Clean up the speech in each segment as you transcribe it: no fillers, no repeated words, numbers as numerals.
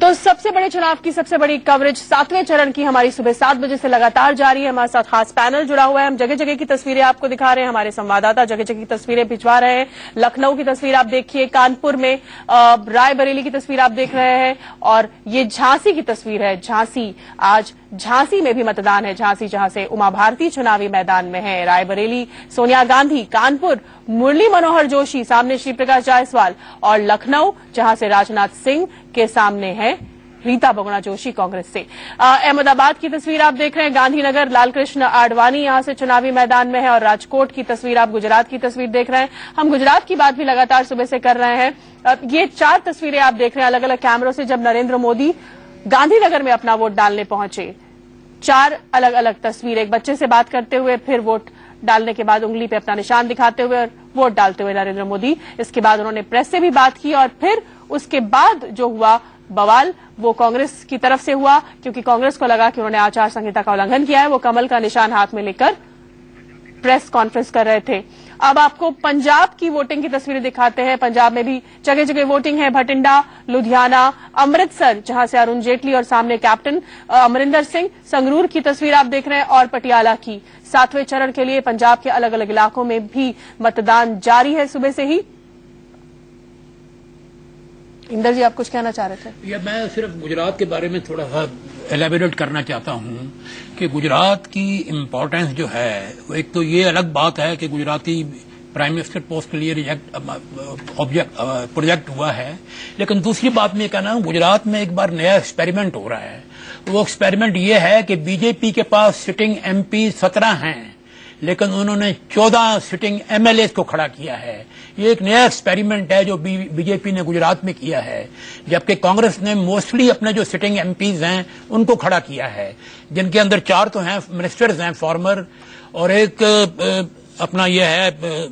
तो सबसे बड़े चुनाव की सबसे बड़ी कवरेज 7वें चरण की हमारी सुबह 7 बजे से लगातार जारी है। हमारे साथ खास पैनल जुड़ा हुआ है। हम जगह जगह की तस्वीरें आपको दिखा रहे हैं। हमारे संवाददाता जगह जगह की तस्वीरें भिजवा रहे हैं। लखनऊ की तस्वीर आप देखिए, कानपुर में रायबरेली की तस्वीर आप देख रहे हैं और ये झांसी की तस्वीर है। झांसी, आज झांसी में भी मतदान है। झांसी जहां से उमा भारती चुनावी मैदान में है। रायबरेली सोनिया गांधी, कानपुर मुरली मनोहर जोशी, सामने श्री प्रकाश जायसवाल और लखनऊ जहां से राजनाथ सिंह के सामने है रीता बहुगुणा जोशी कांग्रेस से। अहमदाबाद की तस्वीर आप देख रहे हैं। गांधीनगर लालकृष्ण आडवाणी यहां से चुनावी मैदान में है और राजकोट की तस्वीर, आप गुजरात की तस्वीर देख रहे हैं। हम गुजरात की बात भी लगातार सुबह से कर रहे हैं। ये 4 तस्वीरें आप देख रहे हैं अलग अलग कैमरों से, जब नरेंद्र मोदी गांधीनगर में अपना वोट डालने पहुंचे। 4 अलग अलग तस्वीर, एक बच्चे से बात करते हुए, फिर वोट डालने के बाद उंगली पे अपना निशान दिखाते हुए और वोट डालते हुए नरेंद्र मोदी। इसके बाद उन्होंने प्रेस से भी बात की और फिर उसके बाद जो हुआ बवाल वो कांग्रेस की तरफ से हुआ, क्योंकि कांग्रेस को लगा कि उन्होंने आचार संहिता का उल्लंघन किया है। वो कमल का निशान हाथ में लेकर प्रेस कॉन्फ्रेंस कर रहे थे। अब आपको पंजाब की वोटिंग की तस्वीरें दिखाते हैं। पंजाब में भी जगह जगह वोटिंग है। भटिंडा, लुधियाना, अमृतसर जहां से अरुण जेटली और सामने कैप्टन अमरिंदर सिंह, संगरूर की तस्वीर आप देख रहे हैं और पटियाला की। 7वें चरण के लिए पंजाब के अलग अलग इलाकों में भी मतदान जारी है सुबह से ही। इंदर जी, आप कुछ कहना चाह रहे थे? या मैं सिर्फ गुजरात के बारे में थोड़ा सा एलेबोरेट करना चाहता हूं कि गुजरात की इम्पोर्टेंस जो है, एक तो ये अलग बात है कि गुजराती प्राइम मिनिस्टर पोस्ट के लिए प्रोजेक्ट हुआ है, लेकिन दूसरी बात मैं कहना हूं, गुजरात में एक बार नया एक्सपेरिमेंट हो रहा है। वो एक्सपेरिमेंट ये है कि बीजेपी के पास सिटिंग एमपी 17 हैं, लेकिन उन्होंने 14 सिटिंग एमएलए को खड़ा किया है। ये एक नया एक्सपेरिमेंट है जो बीजेपी ने गुजरात में किया है, जबकि कांग्रेस ने मोस्टली अपने जो सिटिंग एमपीज हैं उनको खड़ा किया है, जिनके अंदर 4 तो हैं मिनिस्टर्स हैं फॉर्मर, और एक अपना ये है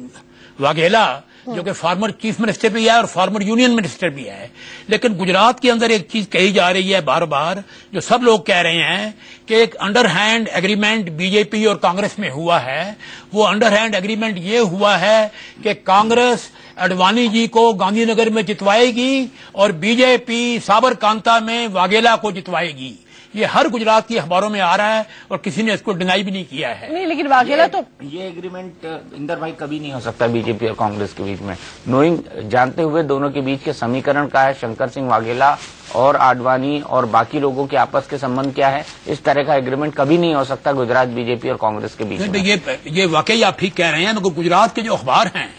वाघेला जो कि फॉर्मर चीफ मिनिस्टर भी है और फॉर्मर यूनियन मिनिस्टर भी है। लेकिन गुजरात के अंदर एक चीज कही जा रही है बार बार, जो सब लोग कह रहे हैं कि एक अंडरहैंड एग्रीमेंट बीजेपी और कांग्रेस में हुआ है। वो अंडरहैंड एग्रीमेंट ये हुआ है कि कांग्रेस अडवाणी जी को गांधीनगर में जितवाएगी और बीजेपी साबरकांता में वाघेला को जितवाएगी। ये हर गुजरात की अखबारों में आ रहा है और किसी ने इसको डिनाई भी नहीं किया है। नहीं, लेकिन वाघेला तो ये एग्रीमेंट इंदर भाई कभी नहीं हो सकता बीजेपी और कांग्रेस के बीच में, नोइंग जानते हुए दोनों के बीच के समीकरण का है, शंकर सिंह वाघेला और आडवाणी और बाकी लोगों के आपस के संबंध क्या है, इस तरह का एग्रीमेंट कभी नहीं हो सकता गुजरात बीजेपी और कांग्रेस के बीच में। ये वाकई आप ठीक कह रहे हैं, मगर गुजरात के जो अखबार हैं,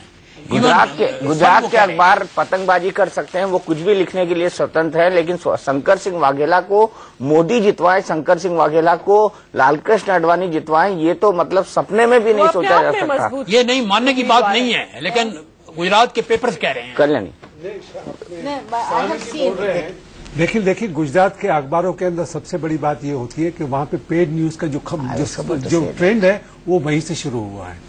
गुजरात के अखबार पतंगबाजी कर सकते हैं, वो कुछ भी लिखने के लिए स्वतंत्र है, लेकिन शंकर सिंह वाघेला को मोदी जितवाए, शंकर सिंह वाघेला को लालकृष्ण आडवाणी जितवाए, ये तो मतलब सपने में भी नहीं सोचा जा सकता। ये नहीं मानने की बात नहीं है, लेकिन गुजरात के पेपर्स कह रहे हैं। कल्याणी देखिए गुजरात के अखबारों के अंदर सबसे बड़ी बात ये होती है कि वहां पे पेड न्यूज का जो ट्रेंड है वो वहीं से शुरू हुआ है।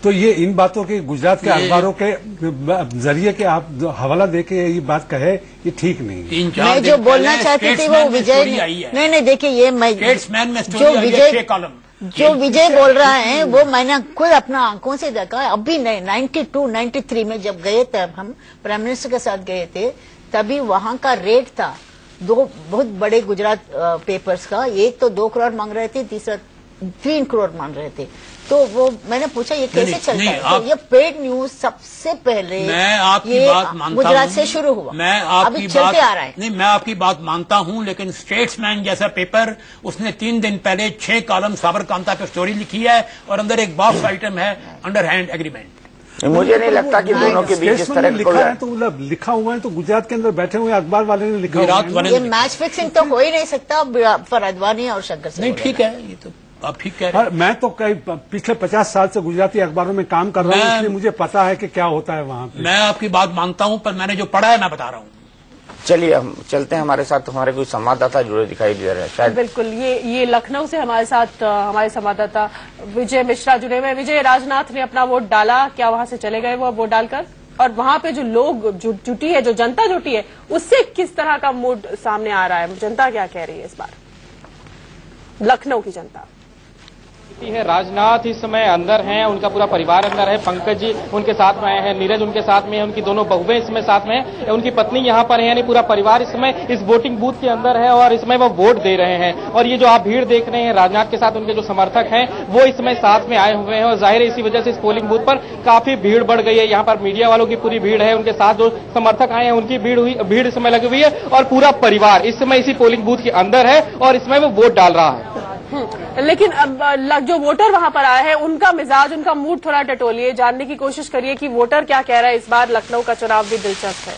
तो ये इन बातों के गुजरात के अखबारों के जरिए के आप हवाला देके ये बात कहे, ये ठीक नहीं। मैं जो बोलना चाहती थी वो विजय नहीं, देखिए ये मैं जो विजय बोल रहा है वो मैंने खुद अपना आंखों से देखा। अभी 92-93 में जब गए थे, हम प्राइम मिनिस्टर के साथ गए थे, तभी वहां का रेट था 2 बहुत बड़े गुजरात पेपर्स का, एक तो 2 करोड़ मांग रहे थे, तीसरा 3 करोड़ मांग रहे थे। तो वो मैंने पूछा ये कैसे चलता है? तो ये पेड न्यूज सबसे पहले मैं आपकी बात मानता गुजरात से शुरू हुआ, मैं आपकी अभी चलते आ रहा है। नहीं, मैं आपकी बात मानता हूं, लेकिन स्टेट्समैन जैसा पेपर, उसने 3 दिन पहले 6 कॉलम साबरकांता पे स्टोरी लिखी है और अंदर एक बॉक्स आइटम है अंडरहैंड एग्रीमेंट। मुझे नहीं लगता कि दोनों के बीच इस तरह लिखा है, तो मतलब लिखा हुआ है तो गुजरात के अंदर बैठे हुए अखबार वाले ने लिखा हुआ है। ये मैच फिक्सिंग तो हो ही नहीं सकता फॉर आडवाणी और शंकर सिंह। नहीं, ठीक है, ये तो आप ठीक कह रहे हैं। मैं तो कई पिछले 50 साल से गुजराती अखबारों में काम कर रहा हूँ, इसलिए मुझे पता है कि क्या होता है वहाँ पे। मैं आपकी बात मानता हूँ, पर मैंने जो पढ़ा है मैं बता रहा हूँ। चलिए हम चलते हैं, हमारे साथ हमारे कोई संवाददाता जुड़े दिखाई दे रहे हैं शायद। बिल्कुल, ये लखनऊ से हमारे साथ हमारे संवाददाता विजय मिश्रा जुड़े हुए हैं। विजय, राजनाथ ने अपना वोट डाला, क्या वहां से चले गए वो वोट डालकर? और वहां पे जो लोग जुटी है, जो जनता जुटी है, उससे किस तरह का मूड सामने आ रहा है? जनता क्या कह रही है इस बार, लखनऊ की जनता? है राजनाथ इस समय अंदर हैं, उनका पूरा परिवार अंदर है, पंकज जी उनके साथ में आए हैं, नीरज उनके साथ में है, उनकी दोनों बहुएं इसमें साथ में है, उनकी पत्नी यहाँ पर है, यानी पूरा परिवार इस समय इस वोटिंग बूथ के अंदर है और इसमें वो वोट दे रहे हैं। और ये जो आप भीड़ देख रहे हैं राजनाथ के साथ उनके जो समर्थक हैं वो इस समय साथ में आए हुए हैं और जाहिर है इसी वजह से इस पोलिंग बूथ पर काफी भीड़ बढ़ गई है। यहाँ पर मीडिया वालों की पूरी भीड़ है, उनके साथ जो समर्थक आए हैं उनकी भीड़ इस समय लगी हुई है और पूरा परिवार इस समय इसी पोलिंग बूथ के अंदर है और इसमें वो वोट डाल रहा है। लेकिन अब जो वोटर वहां पर आए हैं उनका मिजाज, उनका मूड थोड़ा टटोलिए, जानने की कोशिश करिए कि वोटर क्या कह रहा है। इस बार लखनऊ का चुनाव भी दिलचस्प है।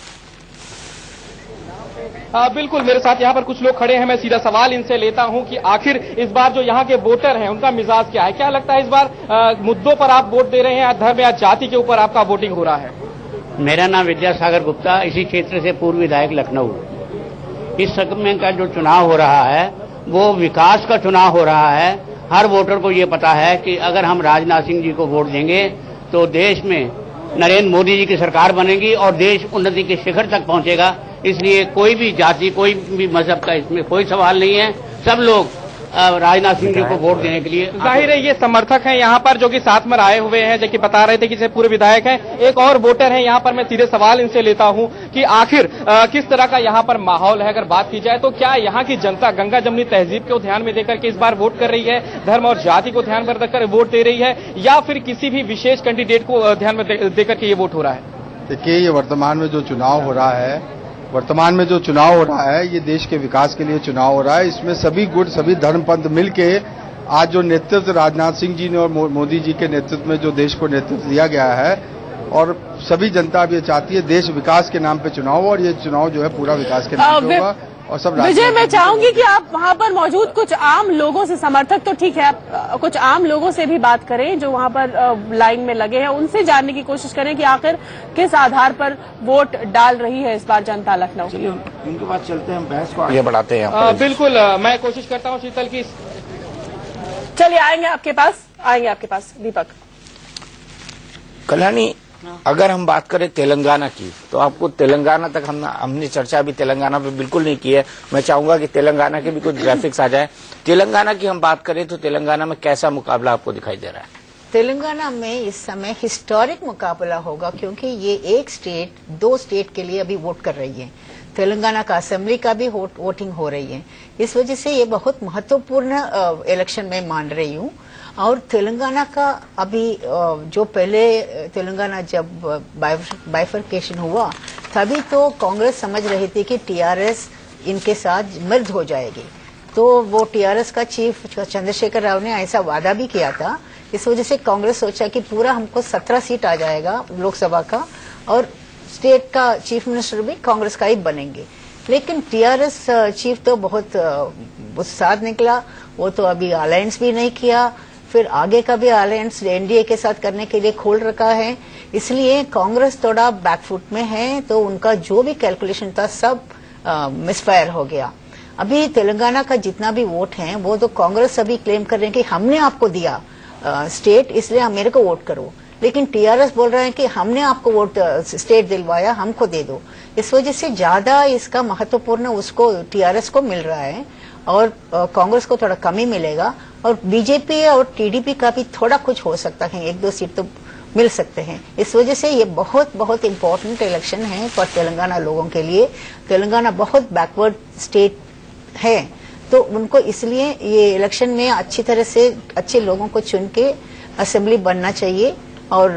बिल्कुल, मेरे साथ यहाँ पर कुछ लोग खड़े हैं, मैं सीधा सवाल इनसे लेता हूँ कि आखिर इस बार जो यहाँ के वोटर हैं उनका मिजाज क्या है, क्या लगता है इस बार मुद्दों पर आप वोट दे रहे हैं या धर्म या जाति के ऊपर आपका वोटिंग हो रहा है? मेरा नाम विद्यासागर गुप्ता, इसी क्षेत्र से पूर्व विधायक लखनऊ। इस समय का जो चुनाव हो रहा है वो विकास का चुनाव हो रहा है। हर वोटर को ये पता है कि अगर हम राजनाथ सिंह जी को वोट देंगे तो देश में नरेंद्र मोदी जी की सरकार बनेगी और देश उन्नति के शिखर तक पहुंचेगा। इसलिए कोई भी जाति, कोई भी मजहब का इसमें कोई सवाल नहीं है। सब लोग राजनाथ सिंह जी को वोट देने के लिए जाहिर है ये समर्थक हैं यहाँ पर जो कि साथ में आए हुए हैं, जो कि बता रहे थे कि ये पूरे विधायक हैं। एक और वोटर है यहाँ पर, मैं सीधे सवाल इनसे लेता हूँ कि आखिर किस तरह का यहाँ पर माहौल है। अगर बात की जाए तो क्या यहाँ की जनता गंगा जमनी तहजीब को ध्यान में देकर के इस बार वोट कर रही है, धर्म और जाति को ध्यान में रखकर वोट दे रही है, या फिर किसी भी विशेष कैंडिडेट को ध्यान में देकर के ये वोट हो रहा है? देखिए, ये वर्तमान में जो चुनाव हो रहा है ये देश के विकास के लिए चुनाव हो रहा है। इसमें सभी गुट, सभी धर्मपंथ मिलके आज जो नेतृत्व राजनाथ सिंह जी ने और मोदी जी के नेतृत्व में जो देश को नेतृत्व दिया गया है और सभी जनता अब ये चाहती है देश विकास के नाम पे चुनाव हो और ये चुनाव जो है पूरा विकास के नाम पे होगा। और सब विजय, मैं चाहूंगी कि आप वहां पर मौजूद कुछ आम लोगों से, समर्थक तो ठीक है, आप कुछ आम लोगोों से भी बात करें जो वहां पर लाइन में लगे हैं, उनसे जानने की कोशिश करें कि आखिर किस आधार पर वोट डाल रही है इस बार जनता लखनऊ। चलिए उनके पास चलते हैं, बहस को आगे बढ़ाते हैं। बिल्कुल, मैं कोशिश करता हूँ शीतल की। चलिए आएंगे आपके पास दीपक। कल्याणी, अगर हम बात करें तेलंगाना की तो आपको तेलंगाना तक हमने चर्चा अभी तेलंगाना पे बिल्कुल नहीं की है। मैं चाहूंगा कि तेलंगाना के भी कुछ ग्राफिक्स आ जाए। तेलंगाना की हम बात करें तो तेलंगाना में कैसा मुकाबला आपको दिखाई दे रहा है? तेलंगाना में इस समय हिस्टोरिक मुकाबला होगा क्योंकि ये एक स्टेट, दो स्टेट के लिए अभी वोट कर रही है। तेलंगाना का असेंबली का भी वोटिंग हो रही है। इस वजह से ये बहुत महत्वपूर्ण इलेक्शन में मान रही हूँ। और तेलंगाना का अभी जो पहले तेलंगाना जब बाइफरकेशन हुआ तभी तो कांग्रेस समझ रही थी कि टीआरएस इनके साथ मर्ज हो जाएगी, तो वो टीआरएस का चीफ चंद्रशेखर राव ने ऐसा वादा भी किया था। इस वजह से कांग्रेस सोचा कि पूरा हमको 17 सीट आ जाएगा लोकसभा का और स्टेट का चीफ मिनिस्टर भी कांग्रेस का ही बनेंगे। लेकिन टीआरएस चीफ तो बहुत उत्साह निकला, वो तो अभी अलायंस भी नहीं किया, फिर आगे का भी अलायंस एनडीए के साथ करने के लिए खोल रखा है। इसलिए कांग्रेस थोड़ा बैकफुट में है, तो उनका जो भी कैलकुलेशन था सब मिसफायर हो गया। अभी तेलंगाना का जितना भी वोट है वो तो कांग्रेस अभी क्लेम कर रहे हैं कि हमने आपको दिया स्टेट, इसलिए हम मेरे को वोट करो। लेकिन टीआरएस बोल रहे हैं कि हमने आपको वोट स्टेट दिलवाया, हमको दे दो। इस वजह से ज्यादा इसका महत्वपूर्ण उसको टीआरएस को मिल रहा है और कांग्रेस को थोड़ा कम ही मिलेगा। और बीजेपी और टीडीपी का भी थोड़ा कुछ हो सकता है, 1-2 सीट तो मिल सकते हैं। इस वजह से ये बहुत बहुत इम्पोर्टेंट इलेक्शन है फॉर तेलंगाना लोगों के लिए। तेलंगाना बहुत बैकवर्ड स्टेट है, तो उनको इसलिए ये इलेक्शन में अच्छी तरह से अच्छे लोगों को चुन के असेंबली बनना चाहिए और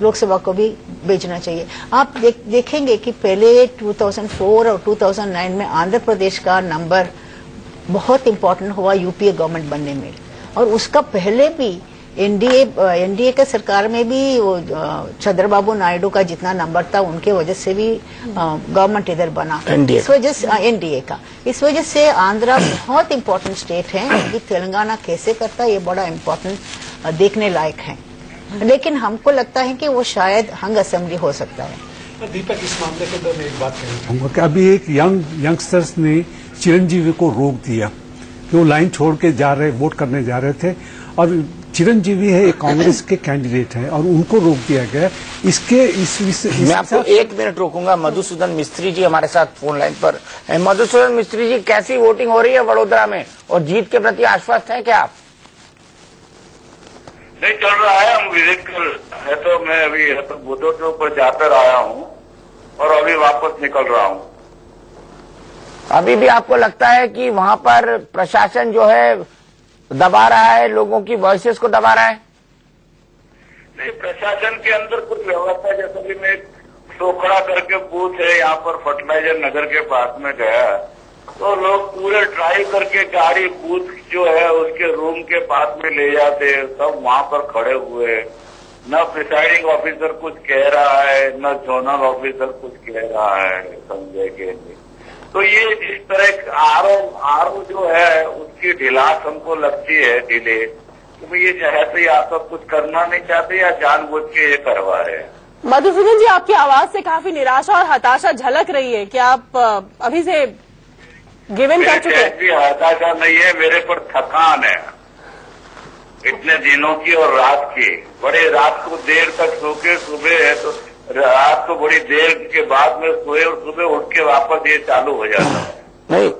लोकसभा को भी भेजना चाहिए। आप देखेंगे कि पहले 2004 और 2009 में आंध्र प्रदेश का नंबर बहुत इम्पोर्टेंट हुआ यूपीए गवर्नमेंट बनने में, और उसका पहले भी एनडीए के सरकार में भी वो चंद्रबाबू नायडू का जितना नंबर था उनके वजह से भी गवर्नमेंट इधर बना। इस वजह से एनडीए का, इस वजह से आंध्रा बहुत इम्पोर्टेंट स्टेट है कि तेलंगाना कैसे करता है ये बड़ा इम्पोर्टेंट देखने लायक है। लेकिन हमको लगता है कि वो शायद हंग असेंबली हो सकता है। दीपक, इस मामले के अंदर मैं एक बात कहना चाहूंगा कि अभी एक यंगस्टर्स ने चिरंजीवी को रोक दिया कि वो लाइन छोड़ के जा रहे, वोट करने जा रहे थे, और चिरंजीवी है एक कांग्रेस के कैंडिडेट हैं और उनको रोक दिया गया। मैं आपको 1 मिनट रोकूंगा। मधुसूदन मिस्त्री जी हमारे साथ फोन लाइन पर। मधुसूदन मिस्त्री जी, कैसी वोटिंग हो रही है वडोदरा में और जीत के प्रति आश्वस्त हैं क्या आप? नहीं चल रहा है, हम विजिट कर है तो मैं अभी बूथों के ऊपर जाकर आया हूँ और अभी वापस निकल रहा हूँ। अभी भी आपको लगता है कि वहां पर प्रशासन जो है दबा रहा है, लोगों की वॉइसेस को दबा रहा है? नहीं, प्रशासन के अंदर कुछ व्यवस्था, जैसे कि मैं सोखड़ा करके बूथ है यहाँ पर फर्टिलाइजर नगर के पास में गया तो लोग पूरे ड्राइव करके गाड़ी बूथ जो है उसके रूम के पास में ले जाते, सब वहां पर खड़े हुए, न प्रिसाइडिंग ऑफिसर कुछ कह रहा है न जोनल ऑफिसर कुछ कह रहा है समझे के लिए। तो ये जिस तरह आरओ जो है उसकी ढिलास हमको लगती है डिले, तो ये चाहते या तो कुछ करना नहीं चाहते या जानबूझ के ये करवा रहे हैं। मधुसूदन जी, आपकी आवाज से काफी निराशा और हताशा झलक रही है, क्या आप अभी से गिव इन कर चुके हैं? हताशा नहीं है, मेरे पर थकान है इतने दिनों की और रात की। बड़े रात को देर तक सो के सुबह है तो रात को बड़ी देर के बाद में सोए और सुबह उठ के वापस ये चालू हो जाता है। नहीं,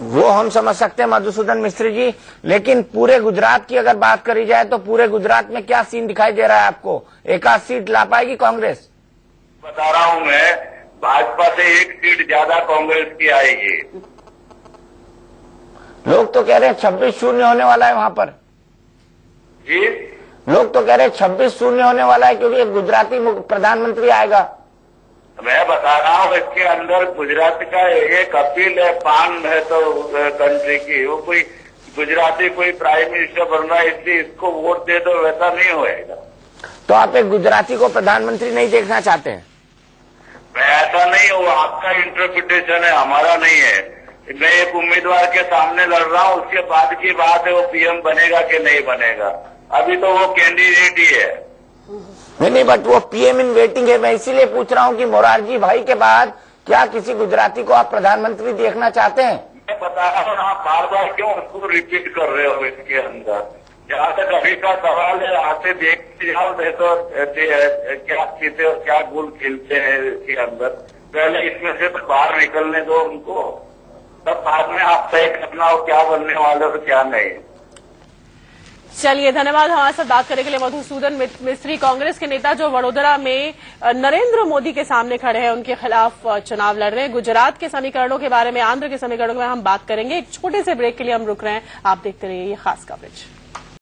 वो हम समझ सकते हैं मधुसूदन मिस्त्री जी, लेकिन पूरे गुजरात की अगर बात करी जाए तो पूरे गुजरात में क्या सीन दिखाई दे रहा है आपको? एक आध सीट ला पाएगी कांग्रेस? बता रहा हूँ मैं, भाजपा से एक सीट ज्यादा कांग्रेस की आएगी। लोग तो कह रहे हैं 26-0 होने वाला है वहां पर जी। लोग तो कह रहे हैं 26-0 होने वाला है क्योंकि एक गुजराती प्रधानमंत्री आएगा। मैं बता रहा हूँ इसके अंदर गुजरात का एक अपील है, पान है तो कंट्री की, वो कोई गुजराती कोई प्राइम मिनिस्टर बन रहा है इसलिए इसको वोट दे दो, वैसा नहीं होएगा। तो आप एक गुजराती को प्रधानमंत्री नहीं देखना चाहते हैं? ऐसा नहीं, वो आपका इंटरप्रिटेशन है, हमारा नहीं है। मैं एक उम्मीदवार के सामने लड़ रहा हूँ, उसके बाद की बात है वो पीएम बनेगा कि नहीं बनेगा, अभी तो वो कैंडिडेट ही है। नहीं, बट वो पीएम इन वेटिंग है। मैं इसीलिए पूछ रहा हूँ कि मोरारजी भाई के बाद क्या किसी गुजराती को आप प्रधानमंत्री देखना चाहते हैं? मैं बता रहा हूँ, आप बार बार क्यों उसको रिपीट कर रहे हो इसके अंदर? जहाँ तक अभी का सवाल है आते देखते जाओ तो क्या पीते और क्या गुल खिलते हैं इसके अंदर। पहले इसमें से तो बाहर निकलने दो उनको, तब बाद में आप तय करना हो क्या बनने वाले और क्या नहीं। चलिए, धन्यवाद हमारे साथ बात करने के लिए मधुसूदन मिस्त्री, कांग्रेस के नेता जो वडोदरा में नरेंद्र मोदी के सामने खड़े हैं, उनके खिलाफ चुनाव लड़ रहे हैं। गुजरात के समीकरणों के बारे में, आंध्र के समीकरणों के बारे में हम बात करेंगे। एक छोटे से ब्रेक के लिए हम रुक रहे हैं, आप देखते रहिए ये खास कवरेज।